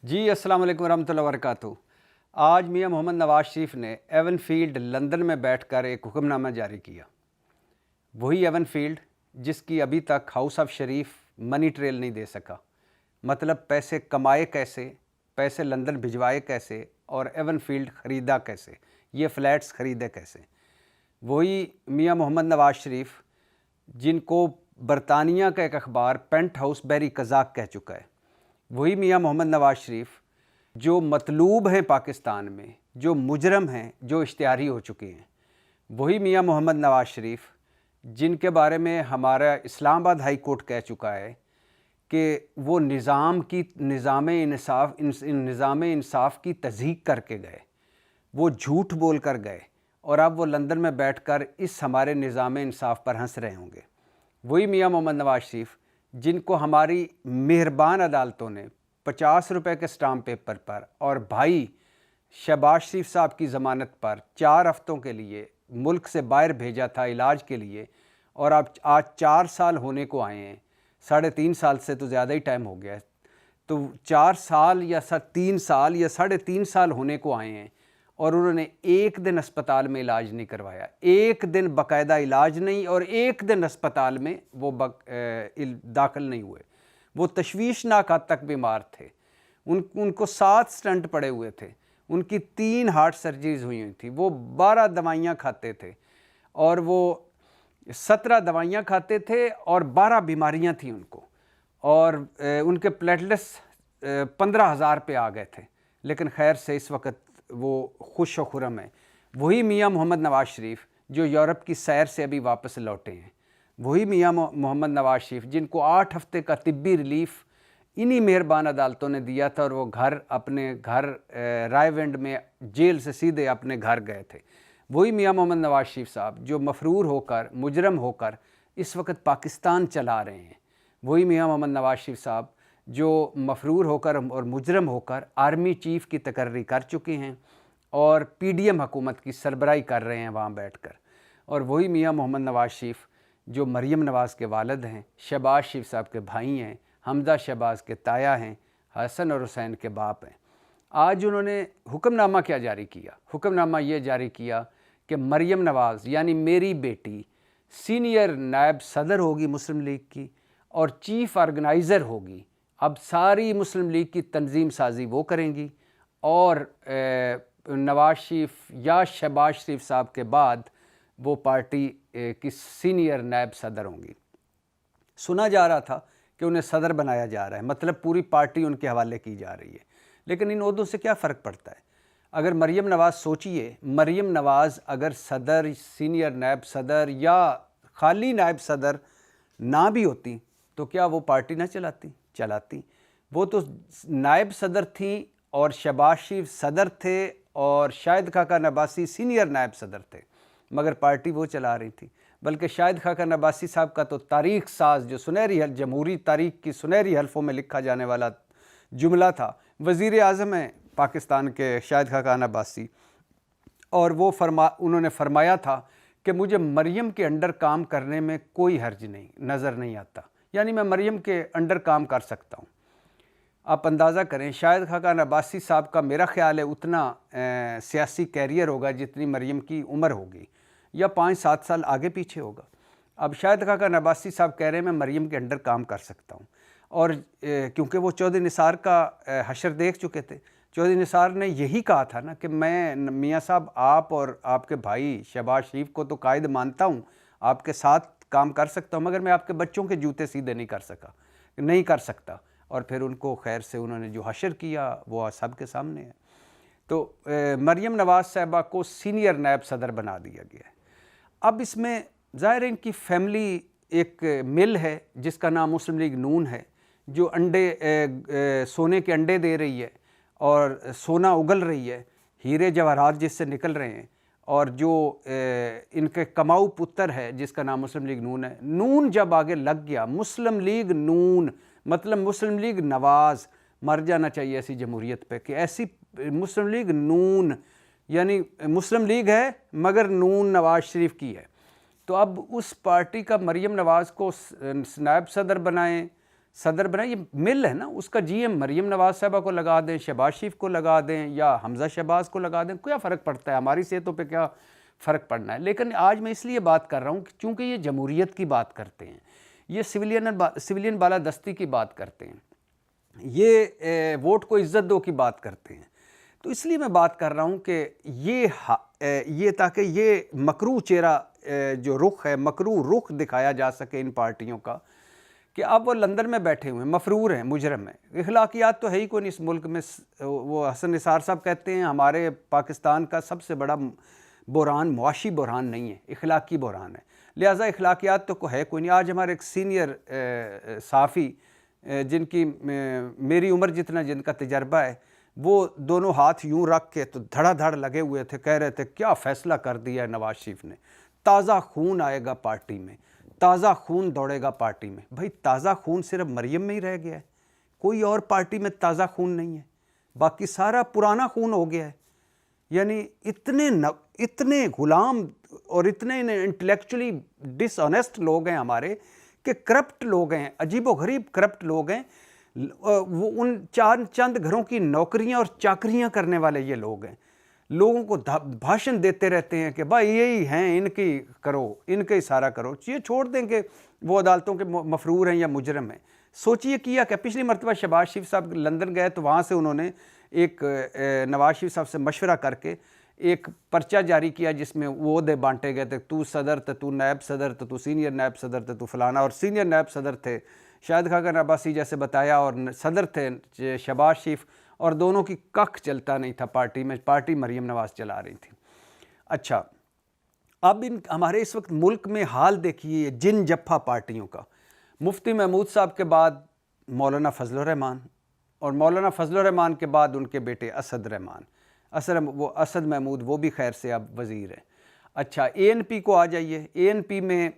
جی السلام علیکم ورحمۃ اللہ وبرکاتہ۔ آج میاں محمد نواز شریف نے ایون فیلڈ لندن میں بیٹھ کر ایک حکم نامہ جاری کیا۔ وہی ایون فیلڈ جس کی ابھی تک house of Sharif money trail نہیں دے سکا، مطلب پیسے کمائے کیسے، پیسے لندن بھجوائے کیسے اور ایون فیلڈ خریدا کیسے، یہ فلیٹس خریدے کیسے۔ وہی میاں محمد نواز شریف جن کو برطانیہ کا ایک اخبار پینٹ ہاؤس بیری قزاق کہہ چکا ہے، وہی میاں محمد نواز شریف جو مطلوب ہیں پاکستان میں، جو مجرم ہیں، جو اشتہاری ہو چکے ہیں، وہی میاں محمد نواز شریف جن کے بارے میں ہمارا اسلام آباد ہائی کورٹ کہہ چکا ہے کہ وہ نظام انصاف کی تضحیق کر کے گئے، وہ جھوٹ بول کر گئے اور اب وہ لندن میں بیٹھ کر اس ہمارے نظام انصاف پر ہنس رہے ہوں گے۔ وہی میاں محمد نواز شریف جن کو ہماری مہربان عدالتوں نے 50 روپے کے اسٹامپ پیپر پر اور بھائی شہباز شریف صاحب کی ضمانت پر 4 ہفتوں کے لیے ملک سے باہر بھیجا تھا علاج کے لیے، اور اب آج 4 سال ہونے کو آئے ہیں، 3.5 سال سے تو زیادہ ہی ٹائم ہو گیا ہے، تو 4 سال یا 3 سال یا 3.5 سال ہونے کو آئے ہیں اور انہوں نے ایک دن اسپتال میں علاج نہیں کروایا، ایک دن باقاعدہ علاج نہیں، اور ایک دن اسپتال میں وہ داخل نہیں ہوئے۔ وہ تشویشناک حد تک بیمار تھے، ان کو 7 سٹنٹ پڑے ہوئے تھے، ان کی 3 ہارٹ سرجریز ہوئی تھی، وہ 12 دوائیاں کھاتے تھے اور وہ 17 دوائیاں کھاتے تھے اور 12 بیماریاں تھیں ان کو، اور ان کے پلیٹلیٹس 15,000 پہ آ گئے تھے، لیکن خیر سے اس وقت وہ خوش و خرم ہے۔ وہی میاں محمد نواز شریف جو یورپ کی سیر سے ابھی واپس لوٹے ہیں، وہی میاں محمد نواز شریف جن کو 8 ہفتے کا طبی ریلیف انہی مہربان عدالتوں نے دیا تھا، اور وہ اپنے گھر رائے ونڈ میں جیل سے سیدھے اپنے گھر گئے تھے۔ وہی میاں محمد نواز شریف صاحب جو مفرور ہو کر، مجرم ہو کر اس وقت پاکستان چلا رہے ہیں، وہی میاں محمد نواز شریف صاحب جو مفرور ہو کر اور مجرم ہو کر آرمی چیف کی تقرری کر چکے ہیں اور پی ڈی ایم حکومت کی سربراہی کر رہے ہیں وہاں بیٹھ کر، اور وہی میاں محمد نواز شریف جو مریم نواز کے والد ہیں، شہباز شریف صاحب کے بھائی ہیں، حمزہ شہباز کے تایا ہیں، حسن اور حسین کے باپ ہیں۔ آج انہوں نے حکم نامہ کیا جاری کیا؟ حکم نامہ یہ جاری کیا کہ مریم نواز یعنی میری بیٹی سینئر نائب صدر ہوگی مسلم لیگ کی اور چیف آرگنائزر ہوگی، اب ساری مسلم لیگ کی تنظیم سازی وہ کریں گی، اور نواز شریف یا شہباز شریف صاحب کے بعد وہ پارٹی کی سینئر نائب صدر ہوں گی۔ سنا جا رہا تھا کہ انہیں صدر بنایا جا رہا ہے، مطلب پوری پارٹی ان کے حوالے کی جا رہی ہے، لیکن ان عہدوں سے کیا فرق پڑتا ہے؟ اگر مریم نواز سوچئے، مریم نواز اگر صدر، سینئر نائب صدر یا خالی نائب صدر نہ بھی ہوتی تو کیا وہ پارٹی نہ چلاتی؟ وہ تو نائب صدر تھیں اور شہباز شریف صدر تھے اور شاہد خاقان عباسی سینئر نائب صدر تھے، مگر پارٹی وہ چلا رہی تھی۔ بلکہ شاہد خاقان عباسی صاحب کا تو تاریخ ساز جو جمہوری تاریخ کی سنہری حلفوں میں لکھا جانے والا جملہ تھا، وزیر اعظم ہیں پاکستان کے شاہد خاقان عباسی، اور انہوں نے فرمایا تھا کہ مجھے مریم کے انڈر کام کرنے میں کوئی حرج نظر نہیں آتا، یعنی میں مریم کے انڈر کام کر سکتا ہوں۔ آپ اندازہ کریں، شاہد خاقان عباسی صاحب کا میرا خیال ہے اتنا سیاسی کیریئر ہوگا جتنی مریم کی عمر ہوگی، یا 5-7 سال آگے پیچھے ہوگا۔ اب شاہد خاقان عباسی صاحب کہہ رہے ہیں میں مریم کے انڈر کام کر سکتا ہوں، اور کیونکہ وہ چودھری نثار کا حشر دیکھ چکے تھے، چودھری نثار نے یہی کہا تھا نا کہ میں میاں صاحب آپ اور آپ کے بھائی شہباز شریف کو تو قائد مانتا ہوں، آپ کے ساتھ کام کر سکتا ہوں، مگر میں آپ کے بچوں کے جوتے سیدھے نہیں کر سکتا، اور پھر ان کو خیر سے انہوں نے جو حشر کیا وہ سب کے سامنے ہے۔ تو مریم نواز صاحبہ کو سینئر نائب صدر بنا دیا گیا ہے۔ اب اس میں ظاہر ہے ان کی فیملی ایک مل ہے جس کا نام مسلم لیگ نون ہے، جو سونے کے انڈے دے رہی ہے اور سونا اگل رہی ہے، ہیرے جواہرات جس سے نکل رہے ہیں، اور جو ان کے کماؤ پتر ہے جس کا نام مسلم لیگ نون ہے۔ نون جب آگے لگ گیا، مسلم لیگ نون مطلب مسلم لیگ نواز، مر جانا چاہیے ایسی جمہوریت پہ کہ ایسی مسلم لیگ نون، یعنی مسلم لیگ ہے مگر نون نواز شریف کی ہے۔ تو اب اس پارٹی کا مریم نواز کو نائب صدر بنائیں، صدر بنائے. یہ مل ہے نا, اس کا جی ایم مریم نواز صاحبہ کو لگا دیں, شہباز شریف کو لگا دیں یا حمزہ شہباز کو لگا دیں, کیا فرق پڑتا ہے, ہماری صحتوں پہ کیا فرق پڑنا ہے. لیکن آج میں اس لیے بات کر رہا ہوں کہ چونکہ یہ جمہوریت کی بات کرتے ہیں, یہ سویلین بالادستی کی بات کرتے ہیں, یہ ووٹ کو عزت دو کی بات کرتے ہیں, تو اس لیے میں بات کر رہا ہوں کہ یہ تاکہ یہ مکروہ چہرہ جو رخ ہے, مکروہ رخ دکھایا جا سکے ان پارٹیوں کا, کہ اب وہ لندن میں بیٹھے ہوئے ہیں, مفرور ہیں, مجرم ہیں. اخلاقیات تو ہے ہی کوئی نہیں اس ملک میں. وہ حسن نثار صاحب کہتے ہیں ہمارے پاکستان کا سب سے بڑا بحران معاشی بحران نہیں ہے, اخلاقی بحران ہے, لہٰذا اخلاقیات تو ہے کوئی نہیں. آج ہمارے ایک سینئر صحافی جن کی میری عمر جتنا جن کا تجربہ ہے, وہ دونوں ہاتھ یوں رکھ کے تو دھڑا دھڑ لگے ہوئے تھے, کہہ رہے تھے کیا فیصلہ کر دیا ہے نواز شریف نے, تازہ خون آئے گا پارٹی میں, تازہ خون دوڑے گا پارٹی میں. بھائی تازہ خون صرف مریم میں ہی رہ گیا ہے, کوئی اور پارٹی میں تازہ خون نہیں ہے, باقی سارا پرانا خون ہو گیا ہے. یعنی اتنے غلام اور اتنے انٹلیکچولی ڈس آنیسٹ لوگ ہیں ہمارے, کہ کرپٹ لوگ ہیں, عجیب و غریب کرپٹ لوگ ہیں. وہ ان چند گھروں کی نوکریاں اور چاکریاں کرنے والے یہ لوگ ہیں, لوگوں کو بھاشن دیتے رہتے ہیں کہ بھائی یہی ہیں, ان کی کرو, ان کا ہی سارا کرو. یہ چھوڑ دیں کہ وہ عدالتوں کے مفرور ہیں یا مجرم ہیں. سوچئے کیا کہ پچھلی مرتبہ شہباز شریف صاحب لندن گئے تو وہاں سے انہوں نے ایک نواز شریف صاحب سے مشورہ کر کے ایک پرچہ جاری کیا جس میں وہ عہدے بانٹے گئے تھے, تو صدر تھے, تو نائب صدر تھے, تو سینئر نائب صدر تھے, تو فلانا. اور سینئر نائب صدر تھے شاہد خاقان عباسی جیسے بتایا, اور صدر تھے شہباز شریف, اور دونوں کی کخ چلتا نہیں تھا پارٹی میں, پارٹی مریم نواز چلا رہی تھی. اچھا, اب ہمارے اس وقت ملک میں حال دیکھیے جن جپھا پارٹیوں کا. مفتی محمود صاحب کے بعد مولانا فضل الرحمان, اور مولانا فضل الرحمان کے بعد ان کے بیٹے اسد رحمان, اسد محمود, وہ بھی خیر سے اب وزیر ہیں. اچھا, اے این پی کو آ جائیے. اے این پی میں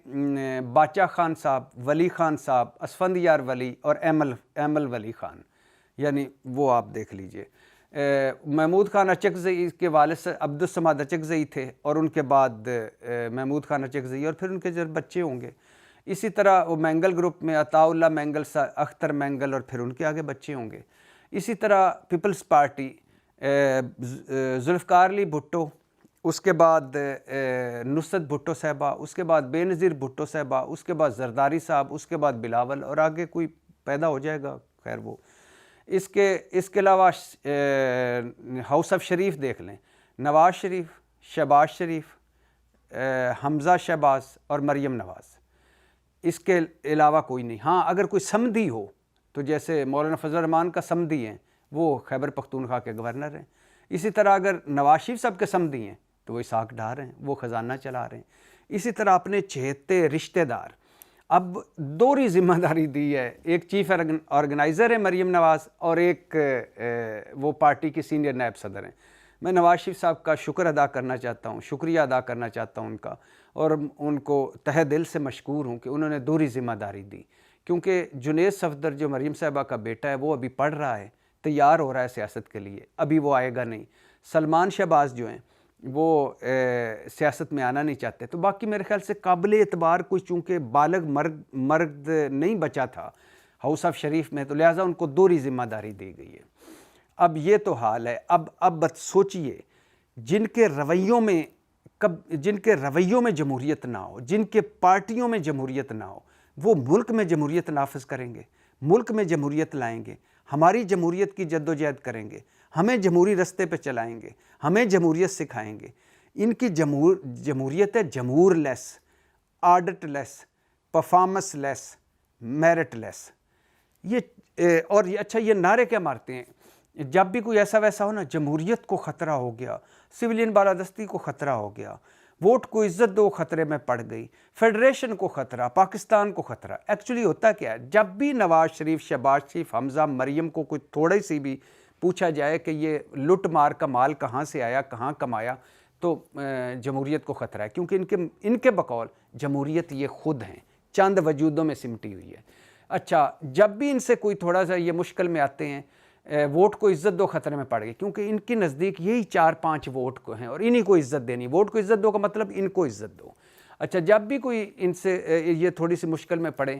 باچا خان صاحب, ولی خان صاحب, اسفندیار ولی اور ایمل ولی خان, یعنی وہ آپ دیکھ لیجئے. محمود خان اچکزئی کے والد سے عبدالصمد اچکزئی تھے, اور ان کے بعد محمود خان اچکزئی, اور پھر ان کے جو بچے ہوں گے. اسی طرح وہ مینگل گروپ میں عطا اللہ مینگل, اختر مینگل, اور پھر ان کے آگے بچے ہوں گے. اسی طرح پیپلز پارٹی ذوالفقار علی بھٹو, اس کے بعد نصرت بھٹو صاحبہ, اس کے بعد بے نظیر بھٹو صاحبہ, اس کے بعد زرداری صاحب, اس کے بعد بلاول, اور آگے کوئی پیدا ہو جائے گا خیر وہ. اس کے علاوہ ہاؤس آف شریف دیکھ لیں, نواز شریف, شہباز شریف, حمزہ شہباز اور مریم نواز. اس کے علاوہ کوئی نہیں. ہاں اگر کوئی سمدھی ہو تو جیسے مولانا فضل الرحمان کا سمدھی ہیں, وہ خیبر پختونخوا کے گورنر ہیں. اسی طرح اگر نواز شریف صاحب کے سمدھی ہیں تو وہ اسحاق ڈار ہیں, وہ خزانہ چلا رہے ہیں. اسی طرح اپنے چہیتے رشتہ دار اب دوہری ذمہ داری دی ہے, ایک چیف آرگنائزر ہے مریم نواز, اور ایک وہ پارٹی کی سینئر نائب صدر ہیں. میں نواز شریف صاحب کا شکر ادا کرنا چاہتا ہوں, شکریہ ادا کرنا چاہتا ہوں ان کا, اور ان کو تہہ دل سے مشکور ہوں کہ انہوں نے دوہری ذمہ داری دی. کیونکہ جنید صفدر جو مریم صاحبہ کا بیٹا ہے, وہ ابھی پڑھ رہا ہے, تیار ہو رہا ہے سیاست کے لیے, ابھی وہ آئے گا نہیں. سلمان شہباز جو ہیں وہ سیاست میں آنا نہیں چاہتے. تو باقی میرے خیال سے قابل اعتبار کوئی چونکہ بالغ مرد نہیں بچا تھا ہاؤس آف شریف میں, تو لہٰذا ان کو دوہری ذمہ داری دی گئی ہے. اب یہ تو حال ہے. اب بس سوچئے جن کے رویوں میں جمہوریت نہ ہو, جن کے پارٹیوں میں جمہوریت نہ ہو, وہ ملک میں جمہوریت نافذ کریں گے, ملک میں جمہوریت لائیں گے, ہماری جمہوریت کی جد و جہد کریں گے, ہمیں جمہوری رستے پہ چلائیں گے, ہمیں جمہوریت سکھائیں گے. ان کی جمہوریت ہے جمہور لیس, آڈٹ لیس, پرفارمنس لیس, میرٹ لیس. اچھا یہ نعرے کیا مارتے ہیں جب بھی کوئی ایسا ویسا ہو نا, جمہوریت کو خطرہ ہو گیا, سویلین بالادستی کو خطرہ ہو گیا, ووٹ کو عزت دو خطرے میں پڑ گئی, فیڈریشن کو خطرہ, پاکستان کو خطرہ. ایکچولی ہوتا کیا ہے, جب بھی نواز شریف, شہباز شریف, حمزہ, مریم کو کوئی تھوڑی سی بھی پوچھا جائے کہ یہ لٹ مار کا مال کہاں سے آیا, کہاں کمایا, تو جمہوریت کو خطرہ ہے. کیونکہ ان کے بقول جمہوریت یہ خود ہیں, چند وجودوں میں سمٹی ہوئی ہے. اچھا, جب بھی ان سے کوئی تھوڑا سا یہ مشکل میں آتے ہیں, ووٹ کو عزت دو خطرے میں پڑ گئی, کیونکہ ان کے نزدیک یہی 4-5 ووٹ کو ہیں, اور انہی کو عزت دینی. ووٹ کو عزت دو کا مطلب ان کو عزت دو. اچھا, جب بھی کوئی ان سے یہ تھوڑی سی مشکل میں پڑے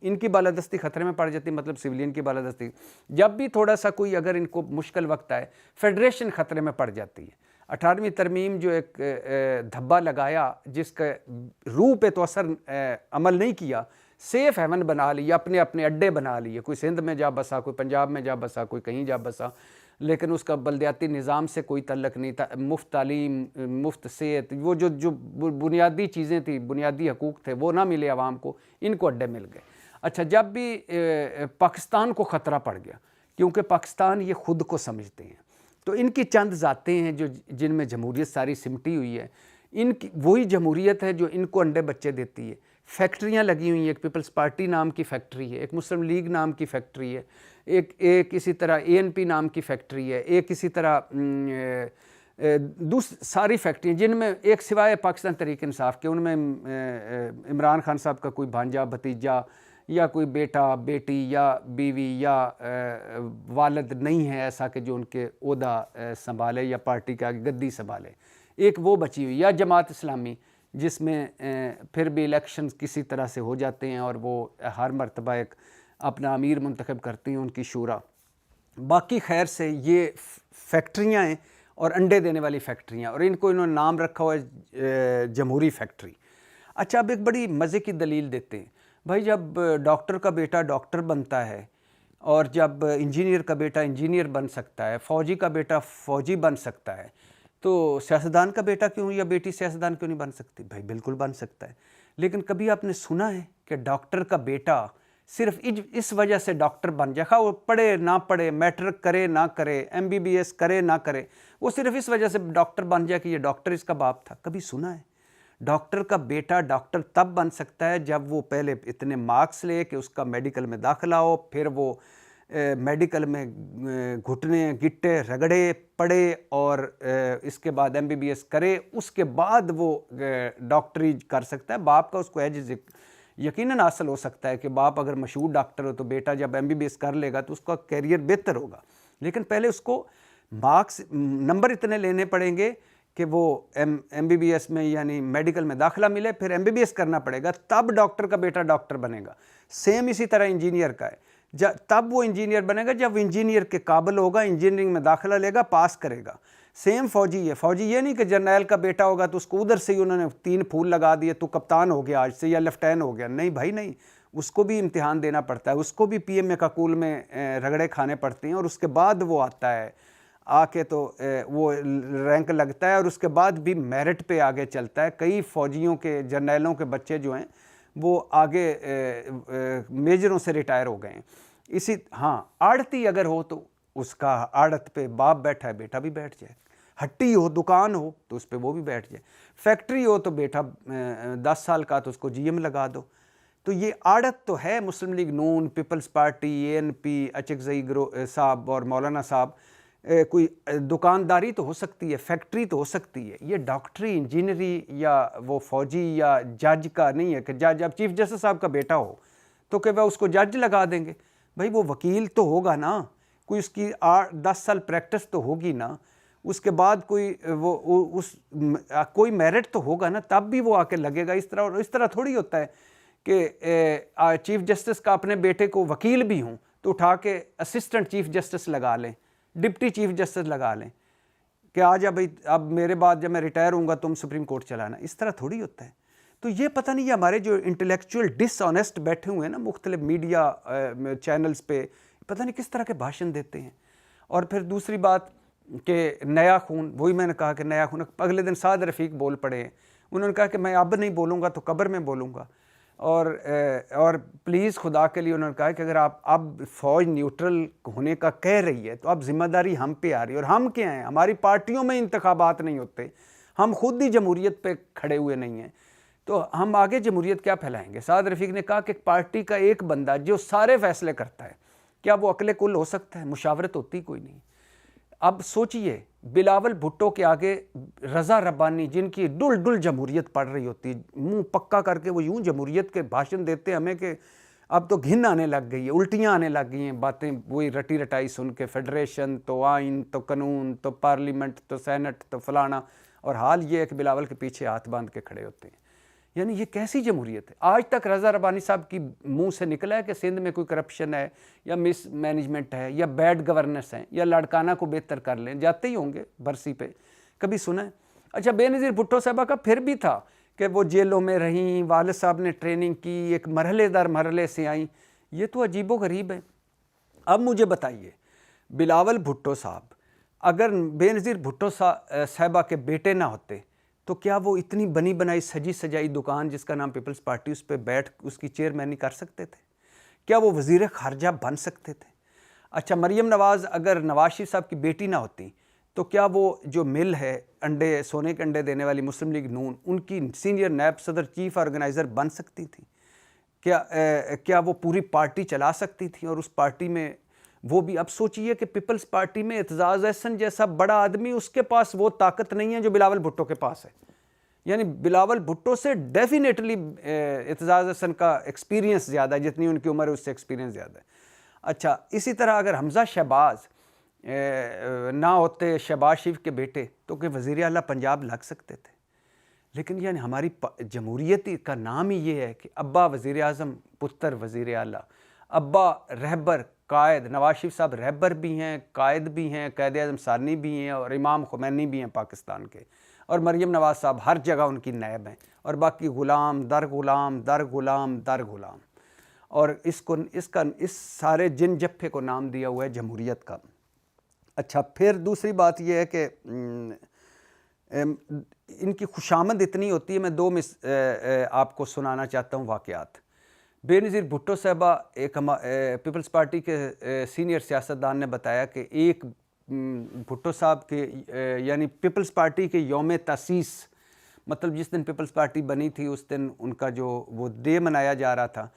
ان کی بالادستی خطرے میں پڑ جاتی, مطلب سویلین کی بالادستی. جب بھی تھوڑا سا کوئی اگر ان کو مشکل وقت آئے, فیڈریشن خطرے میں پڑ جاتی ہے. 18ویں ترمیم جو ایک دھبا لگایا جس کا روح پہ تو اثر عمل نہیں کیا, سیف ہیون بنا لیا, اپنے اپنے اڈے بنا لیے, کوئی سندھ میں جا بسا, کوئی پنجاب میں جا بسا, کوئی کہیں جا بسا, لیکن اس کا بلدیاتی نظام سے کوئی تعلق نہیں تھا. مفت تعلیم, مفت صحت, وہ جو بنیادی چیزیں تھیں, بنیادی حقوق تھے, وہ نہ ملے عوام کو, ان کو اڈے مل گئے. اچھا, جب بھی پاکستان کو خطرہ پڑ گیا, کیونکہ پاکستان یہ خود کو سمجھتے ہیں, تو ان کی چند ذاتیں ہیں جن میں جمہوریت ساری سمٹی ہوئی ہے. ان کی وہی جمہوریت ہے جو ان کو انڈے بچے دیتی ہے. فیکٹریاں لگی ہوئی ہیں, ایک پیپلز پارٹی نام کی فیکٹری ہے, ایک مسلم لیگ نام کی فیکٹری ہے, ایک اسی طرح ANP نام کی فیکٹری ہے, ایک اسی طرح ساری فیکٹریاں جن میں ایک سوائے پاکستان تحریک انصاف کے, ان میں عمران خان صاحب کا کوئی بھانجا بھتیجا یا کوئی بیٹا بیٹی یا بیوی یا والد نہیں ہے ایسا کہ جو ان کے عہدہ سنبھالے یا پارٹی کا گدی سنبھالے. ایک وہ بچی ہوئی, یا جماعت اسلامی جس میں پھر بھی الیکشنز کسی طرح سے ہو جاتے ہیں اور وہ ہر مرتبہ ایک اپنا امیر منتخب کرتی ہیں ان کی شورا. باقی خیر سے یہ فیکٹریاں ہیں اور انڈے دینے والی فیکٹریاں, اور ان کو انہوں نے نام رکھا ہوا ہے جمہوری فیکٹری. اچھا, اب ایک بڑی مزے کی دلیل دیتے ہیں. بھائی, جب ڈاکٹر کا بیٹا ڈاکٹر بنتا ہے, اور جب انجینئر کا بیٹا انجینئر بن سکتا ہے, فوجی کا بیٹا فوجی بن سکتا ہے, تو سیاستدان کا بیٹا کیوں یا بیٹی سیاستدان کیوں نہیں بن سکتی؟ بھائی بالکل بن سکتا ہے. لیکن کبھی آپ نے سنا ہے کہ ڈاکٹر کا بیٹا صرف اس وجہ سے ڈاکٹر بن جائے, خواہ وہ پڑھے نہ پڑھے, میٹرک کرے نہ کرے, MBBS کرے نہ کرے, وہ صرف اس وجہ سے ڈاکٹر بن جائے کہ یہ ڈاکٹر اس کا باپ تھا؟ کبھی سنا ہے؟ ڈاکٹر کا بیٹا ڈاکٹر تب بن سکتا ہے جب وہ پہلے اتنے مارکس لے کہ اس کا میڈیکل میں داخلہ ہو, پھر وہ میڈیکل میں گھٹنے گٹے رگڑے پڑے, اور اس کے بعد MBBS کرے, اس کے بعد وہ ڈاکٹری کر سکتا ہے. باپ کا اس کو ایج یقیناً حاصل ہو سکتا ہے کہ باپ اگر مشہور ڈاکٹر ہو تو بیٹا جب MBBS کر لے گا تو اس کا کیریئر بہتر ہوگا. لیکن پہلے اس کو مارکس نمبر اتنے لینے پڑیں گے کہ وہ MBBS میں یعنی میڈیکل میں داخلہ ملے, پھر MBBS کرنا پڑے گا, تب ڈاکٹر کا بیٹا ڈاکٹر بنے گا. سیم اسی طرح انجینئر کا ہے, تب وہ انجینئر بنے گا جب وہ انجینئر کے قابل ہوگا, انجینئرنگ میں داخلہ لے گا, پاس کرے گا. سیم فوجی ہے. فوجی یہ نہیں کہ جرنیل کا بیٹا ہوگا تو اس کو ادھر سے ہی انہوں نے 3 پھول لگا دیے تو کپتان ہو گیا آج سے یا لیفٹیننٹ ہو گیا. نہیں بھائی نہیں, اس کو بھی امتحان دینا پڑتا ہے, اس کو بھی PMA کا کول میں رگڑے کھانے پڑتے ہیں, اور اس کے بعد وہ آتا ہے, آ کے تو وہ رینک لگتا ہے, اور اس کے بعد بھی میرٹ پہ آگے چلتا ہے. کئی فوجیوں کے جرنیلوں کے بچے جو ہیں وہ آگے میجروں سے ریٹائر ہو گئے ہیں. ہاں, آڑتی اگر ہو تو اس کا آڑت پہ باپ بیٹھا ہے, بیٹا بھی بیٹھ جائے. ہٹی ہو, دکان ہو تو اس پہ وہ بھی بیٹھ جائے. فیکٹری ہو تو بیٹا 10 سال کا تو اس کو GM لگا دو. تو یہ آڑت تو ہے. مسلم لیگ نون, پیپلز پارٹی, ANP, اچکزئی صاحب اور مولانا صاحب, کوئی دکانداری تو ہو سکتی ہے, فیکٹری تو ہو سکتی ہے. یہ ڈاکٹری, انجینئری یا وہ فوجی یا جج کا نہیں ہے کہ جج اب چیف جسٹس صاحب کا بیٹا ہو تو کہ وہ اس کو جج لگا دیں گے. بھائی وہ وکیل تو ہوگا نا, کوئی اس کی 10 سال پریکٹس تو ہوگی نا, اس کے بعد کوئی میرٹ تو ہوگا نا, تب بھی وہ آ کے لگے گا. اس طرح تھوڑی ہوتا ہے کہ چیف جسٹس کا اپنے بیٹے کو وکیل بھی ہوں تو اٹھا کے اسسٹنٹ چیف جسٹس لگا لیں, ڈپٹی چیف جسٹس لگا لیں کہ آ جا بھائی, اب میرے بعد جب میں ریٹائر ہوں گا تم سپریم کورٹ چلانا. اس طرح تھوڑی ہوتا ہے. تو یہ پتہ نہیں, یہ ہمارے جو انٹلیکچوئل ڈس آنیسٹ بیٹھے ہوئے ہیں نا مختلف میڈیا چینلز پہ, پتہ نہیں کس طرح کے بھاشن دیتے ہیں. اور پھر دوسری بات کہ نیا خون, وہی میں نے کہا کہ نیا خون. اگلے دن سعد رفیق بول پڑے ہیں, انہوں نے کہا کہ میں اب نہیں بولوں گا تو قبر میں بولوں گا. اور پلیز خدا کے لیے انہوں نے کہا کہ اگر آپ اب فوج نیوٹرل ہونے کا کہہ رہی ہے تو اب ذمہ داری ہم پہ آ رہی ہے. اور ہم کیا ہیں, ہماری پارٹیوں میں انتخابات نہیں ہوتے, ہم خود ہی جمہوریت پہ کھڑے ہوئے نہیں ہیں, تو ہم آگے جمہوریت کیا پھیلائیں گے؟ سعد رفیق نے کہا کہ پارٹی کا ایک بندہ جو سارے فیصلے کرتا ہے, کیا وہ عقل کل ہو سکتا ہے؟ مشاورت ہوتی کوئی نہیں. اب سوچئے, بلاول بھٹو کے آگے رضا ربانی جن کی ڈل ڈل جمہوریت پڑھ رہی ہوتی, منہ پکا کر کے وہ یوں جمہوریت کے بھاشن دیتے ہمیں کہ اب تو گھن آنے لگ گئی ہے, الٹیاں آنے لگ گئی ہیں باتیں وہی رٹی رٹائی سن کے, فیڈریشن تو آئین تو قانون تو پارلیمنٹ تو سینٹ تو فلانا, اور حال یہ ہے کہ بلاول کے پیچھے ہاتھ باندھ کے کھڑے ہوتے ہیں. یعنی یہ کیسی جمہوریت ہے؟ آج تک رضا ربانی صاحب کی منہ سے نکلا ہے کہ سندھ میں کوئی کرپشن ہے یا مس مینجمنٹ ہے یا بیڈ گورننس ہے یا لڑکانہ کو بہتر کر لیں؟ جاتے ہی ہوں گے برسی پہ، کبھی سنا ہے؟ اچھا، بے نظیر بھٹو صاحبہ کا پھر بھی تھا کہ وہ جیلوں میں رہیں، والد صاحب نے ٹریننگ کی، ایک مرحلے در مرحلے سے آئیں، یہ تو عجیب و غریب ہے۔ اب مجھے بتائیے، بلاول بھٹو صاحب اگر بے نظیر بھٹو صاحبہ کے بیٹے نہ ہوتے تو کیا وہ اتنی بنی بنائی سجی سجائی دکان جس کا نام پیپلز پارٹی، اس پہ بیٹھ اس کی چیئرمینی کر سکتے تھے؟ کیا وہ وزیر خارجہ بن سکتے تھے؟ اچھا، مریم نواز اگر نواز شریف صاحب کی بیٹی نہ ہوتی تو کیا وہ جو مل ہے انڈے، سونے کے انڈے دینے والی مسلم لیگ نون، ان کی سینئر نیب صدر، چیف آرگنائزر بن سکتی تھی؟ کیا وہ پوری پارٹی چلا سکتی تھی؟ اور اس پارٹی میں وہ بھی، اب سوچئے کہ پیپلز پارٹی میں اعتزاز احسن جیسا بڑا آدمی، اس کے پاس وہ طاقت نہیں ہے جو بلاول بھٹو کے پاس ہے۔ یعنی بلاول بھٹو سے ڈیفینیٹلی اعتزاز احسن کا ایکسپیرینس زیادہ ہے، جتنی ان کی عمر ہے اس سے ایکسپیرینس زیادہ ہے۔ اچھا، اسی طرح اگر حمزہ شہباز نہ ہوتے، شہباز شریف کے بیٹے، تو کہ وزیر اعلیٰ پنجاب لگ سکتے تھے۔ لیکن یعنی ہماری جمہوریت کا نام ہی یہ ہے کہ ابا وزیر اعظم، پتر وزیر اعلیٰ، ابا رہبر قائد، نواز شریف صاحب رہبر بھی ہیں، قائد بھی ہیں، قائد اعظم ثانی بھی ہیں، اور امام خمینی بھی ہیں پاکستان کے، اور مریم نواز صاحب ہر جگہ ان کی نائب ہیں، اور باقی غلام در غلام در غلام در غلام، اور اس سارے جن جپھے کو نام دیا ہوا ہے جمہوریت کا۔ اچھا، پھر دوسری بات یہ ہے کہ ان کی خوشامد اتنی ہوتی ہے، میں دو آپ کو سنانا چاہتا ہوں واقعات۔ بے نظیر بھٹو صاحبہ ایک پیپلز پارٹی کے سینئر سیاستدان نے بتایا کہ ایک بھٹو صاحب کے یعنی پیپلز پارٹی کے یوم تاسیس، مطلب جس دن پیپلز پارٹی بنی تھی اس دن ان کا جو وہ ڈے منایا جا رہا تھا،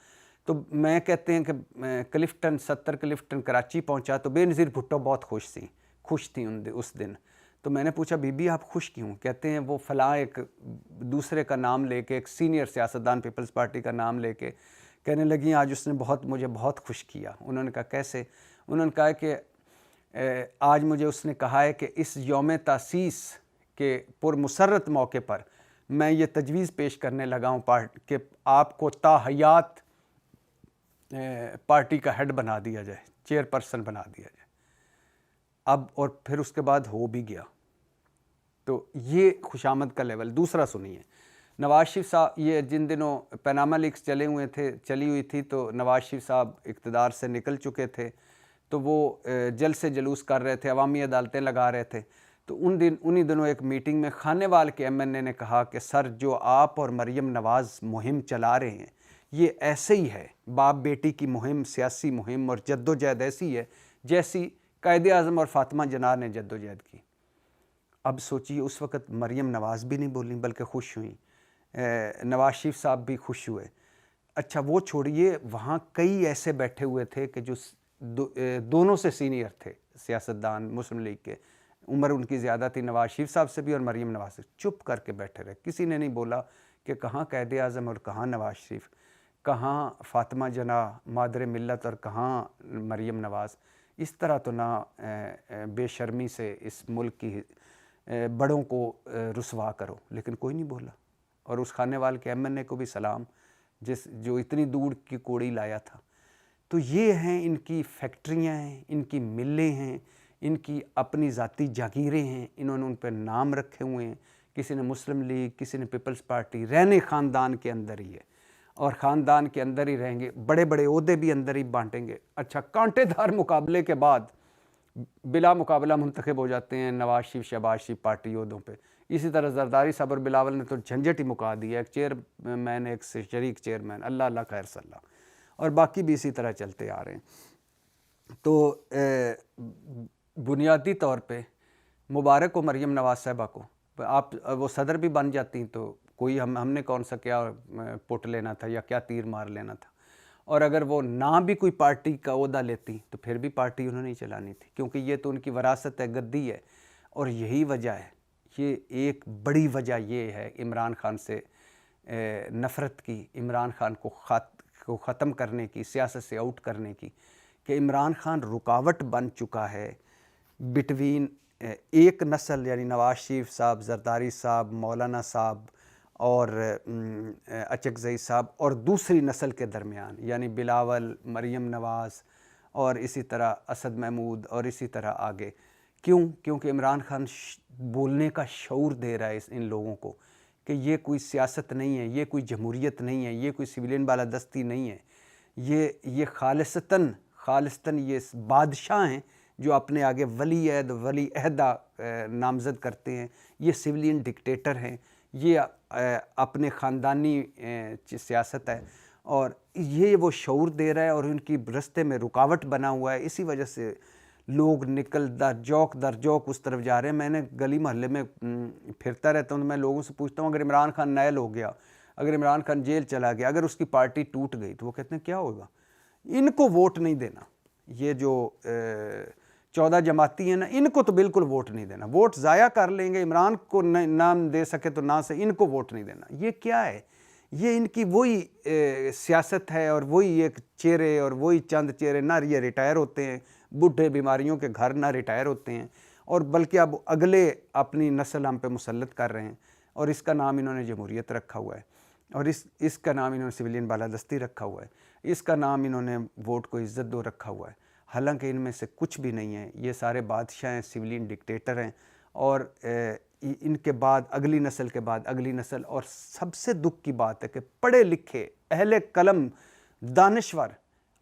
تو میں کہتے ہیں کہ کلفٹن 70 کلفٹن کراچی پہنچا تو بے نظیر بھٹو بہت خوش تھیں اس دن۔ تو میں نے پوچھا بی بی آپ خوش کیوں؟ کہتے ہیں وہ فلاں ایک دوسرے کا نام لے کے، ایک سینئر سیاستدان پیپلز پارٹی کا نام لے کے کہنے لگی آج اس نے مجھے بہت خوش کیا۔ انہوں نے کہا کیسے؟ انہوں نے کہا کہ آج مجھے اس نے کہا ہے کہ اس یوم تاسیس کے پرمسرت موقع پر میں یہ تجویز پیش کرنے لگا ہوں کہ آپ کو تا حیات پارٹی کا ہیڈ بنا دیا جائے، چیئر پرسن بنا دیا جائے۔ اب اور پھر اس کے بعد ہو بھی گیا۔ تو یہ خوشامد کا لیول۔ دوسرا سنیے، نواز شریف صاحب، یہ جن دنوں پیناما لیکس چلی ہوئی تھی تو نواز شریف صاحب اقتدار سے نکل چکے تھے، تو وہ جلد سے جلوس کر رہے تھے، عوامی عدالتیں لگا رہے تھے۔ تو انہی دنوں ایک میٹنگ میں خانے وال کے ایم این اے نے کہا کہ سر، جو آپ اور مریم نواز مہم چلا رہے ہیں یہ ایسے ہی ہے، باپ بیٹی کی مہم، سیاسی مہم اور جد و جہد ایسی ہے جیسی قائد اعظم اور فاطمہ جناح نے جد و جہد کی۔ اب سوچیے، اس وقت مریم نواز بھی نہیں بولیں بلکہ خوش ہوئیں، نواز شریف صاحب بھی خوش ہوئے۔ اچھا وہ چھوڑیے، وہاں کئی ایسے بیٹھے ہوئے تھے کہ جو دونوں سے سینئر تھے سیاستدان مسلم لیگ کے، عمر ان کی زیادہ تھی نواز شریف صاحب سے بھی اور مریم نواز سے، چپ کر کے بیٹھے رہے، کسی نے نہیں بولا کہ کہاں قائد اعظم اور کہاں نواز شریف، کہاں فاطمہ جناح مادر ملت اور کہاں مریم نواز۔ اس طرح تو نہ بے شرمی سے اس ملک کی بڑوں کو رسوا کرو، لیکن کوئی نہیں بولا۔ اور اس خانے وال کے ایم این اے کو بھی سلام، جو اتنی دور کی کوڑی لایا تھا۔ تو یہ ہیں ان کی فیکٹریاں ہیں، ان کی ملیں ہیں، ان کی اپنی ذاتی جاگیریں ہیں، انہوں نے ان پہ نام رکھے ہوئے ہیں، کسی نے مسلم لیگ، کسی نے پیپلز پارٹی، رہنے خاندان کے اندر ہی ہے اور خاندان کے اندر ہی رہیں گے، بڑے بڑے عہدے بھی اندر ہی بانٹیں گے۔ اچھا، کانٹے دار مقابلے کے بعد بلا مقابلہ منتخب ہو جاتے ہیں نواز شریف، شہباز شریف پارٹی عہدوں پہ۔ اسی طرح زرداری صاحب اور بلاول نے تو جھنجھٹ ہی مکا دیا، ایک چیئرمین، ایک شریک چیئرمین، اللہ اللہ خیر صلی اللہ، اور باقی بھی اسی طرح چلتے آ رہے ہیں۔ تو بنیادی طور پہ مبارک ہو مریم نواز صاحبہ کو، آپ وہ صدر بھی بن جاتی تو کوئی ہم نے کون سا کیا پٹ لینا تھا یا کیا تیر مار لینا تھا، اور اگر وہ نہ بھی کوئی پارٹی کا عہدہ لیتی تو پھر بھی پارٹی انہوں نے ہی چلانی تھی، کیونکہ یہ تو ان کی وراثت ہے، گدی ہے۔ اور یہی وجہ ہے، یہ ایک بڑی وجہ یہ ہے عمران خان سے نفرت کی، عمران خان کو ختم کرنے کی، سیاست سے آؤٹ کرنے کی، کہ عمران خان رکاوٹ بن چکا ہے بٹوین ایک نسل، یعنی نواز شریف صاحب، زرداری صاحب، مولانا صاحب اور اچکزئی صاحب اور دوسری نسل کے درمیان، یعنی بلاول، مریم نواز اور اسی طرح اسد محمود اور اسی طرح آگے. کیونکہ عمران خان بولنے کا شعور دے رہا ہے ان لوگوں کو کہ یہ کوئی سیاست نہیں ہے، یہ کوئی جمہوریت نہیں ہے، یہ کوئی سویلین بالادستی نہیں ہے، یہ خالصتاً یہ بادشاہ ہیں جو اپنے آگے ولی عہدہ نامزد کرتے ہیں. یہ سویلین ڈکٹیٹر ہیں، یہ اپنے خاندانی سیاست ہے، اور یہ وہ شعور دے رہا ہے اور ان کی رستے میں رکاوٹ بنا ہوا ہے. اسی وجہ سے لوگ در جوک اس طرف جا رہے ہیں. میں نے گلی محلے میں پھرتا رہتا ہوں، میں لوگوں سے پوچھتا ہوں اگر عمران خان نائل ہو گیا، اگر عمران خان جیل چلا گیا، اگر اس کی پارٹی ٹوٹ گئی، تو وہ کہتے ہیں کیا ہوگا؟ ان کو ووٹ نہیں دینا. یہ جو 14 جماعتی ہیں نا، ان کو تو بالکل ووٹ نہیں دینا. ووٹ ضائع کر لیں گے، عمران کو نام دے سکے تو نہ سے، ان کو ووٹ نہیں دینا. یہ کیا ہے؟ یہ ان کی وہی سیاست ہے اور وہی ایک چہرے اور وہی چند چہرے. نہ یہ ریٹائر ہوتے ہیں، بڈھے بیماریوں کے گھر نہ ریٹائر ہوتے ہیں، اور بلکہ اب اگلے اپنی نسل ہم پہ مسلط کر رہے ہیں. اور اس کا نام انہوں نے جمہوریت رکھا ہوا ہے، اور اس کا نام انہوں نے سویلین بالادستی رکھا ہوا ہے، اس کا نام انہوں نے ووٹ کو عزت دو رکھا ہوا ہے. حالانکہ ان میں سے کچھ بھی نہیں ہے. یہ سارے بادشاہ ہیں، سویلین ڈکٹیٹر ہیں، اور ان کے بعد اگلی نسل کے بعد اگلی نسل. اور سب سے دکھ کی بات ہے کہ پڑھے لکھے اہل قلم دانشور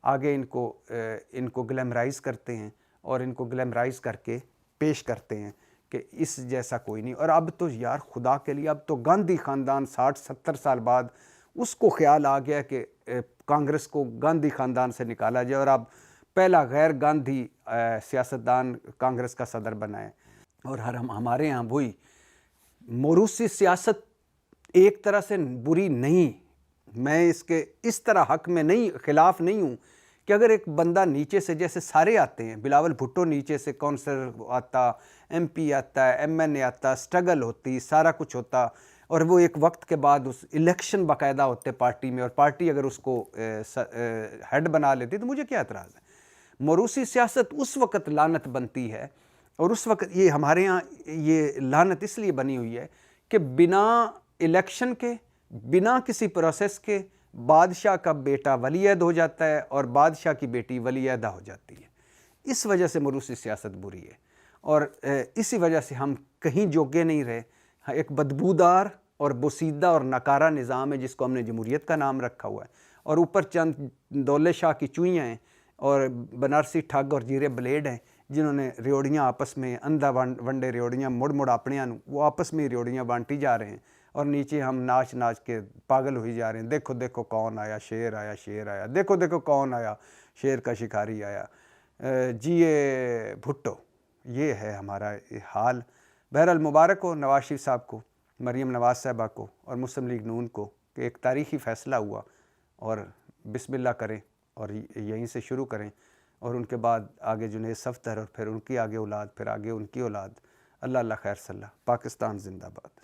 آگے ان کو گلیمرائز کرتے ہیں، اور ان کو گلیمرائز کر کے پیش کرتے ہیں کہ اس جیسا کوئی نہیں. اور اب تو یار خدا کے لیے، اب تو گاندھی خاندان 60-70 سال بعد اس کو خیال آ گیا کہ کانگریس کو گاندھی خاندان سے نکالا جائے، اور اب پہلا غیر گاندھی سیاستدان کانگریس کا صدر بنا ہے. اور ہمارے ہاں وہی موروثی سیاست ایک طرح سے بری نہیں. میں اس طرح حق میں نہیں، خلاف نہیں ہوں کہ اگر ایک بندہ نیچے سے، جیسے سارے آتے ہیں، بلاول بھٹو نیچے سے کونسلر آتا، ایم پی آتا ہے، ایم این اے آتا، سٹرگل ہوتی، سارا کچھ ہوتا، اور وہ ایک وقت کے بعد اس الیکشن باقاعدہ ہوتے پارٹی میں، اور پارٹی اگر اس کو ہیڈ بنا لیتی تو مجھے کیا اعتراض ہے. موروثی سیاست اس وقت لعنت بنتی ہے، اور اس وقت یہ ہمارے ہاں یہ لعنت اس لیے بنی ہوئی ہے کہ بنا الیکشن کے، بنا کسی پروسیس کے بادشاہ کا بیٹا ولی عہد ہو جاتا ہے اور بادشاہ کی بیٹی ولی عہدہ ہو جاتی ہے. اس وجہ سے موروثی سیاست بری ہے، اور اسی وجہ سے ہم کہیں جوگے نہیں رہے. ایک بدبودار اور بوسیدہ اور نکارہ نظام ہے جس کو ہم نے جمہوریت کا نام رکھا ہوا ہے، اور اوپر چند دولت شاہ کی چوئیاں ہیں اور بنارسی ٹھگ اور جیرے بلیڈ ہیں جنہوں نے ریوڑیاں آپس میں اندھا ونڈے ریوڑیاں مڑ اپنے وہ آپس میں ریوڑیاں بانٹی جا رہے ہیں، اور نیچے ہم ناچ کے پاگل ہوئی جا رہے ہیں. دیکھو دیکھو کون آیا، شیر آیا، دیکھو دیکھو کون آیا، شیر کا شکاری آیا. جیے بھٹو. یہ ہے ہمارا حال. بہرحال مبارک ہو نواز شریف صاحب کو، مریم نواز صاحبہ کو، اور مسلم لیگ نون کو کہ ایک تاریخی فیصلہ ہوا، اور بسم اللہ کریں اور یہیں سے شروع کریں، اور ان کے بعد آگے جنید صفدر، اور پھر ان کی آگے اولاد، پھر آگے ان کی اولاد. اللہ خیر صلی اللہ. پاکستان زندہ باد.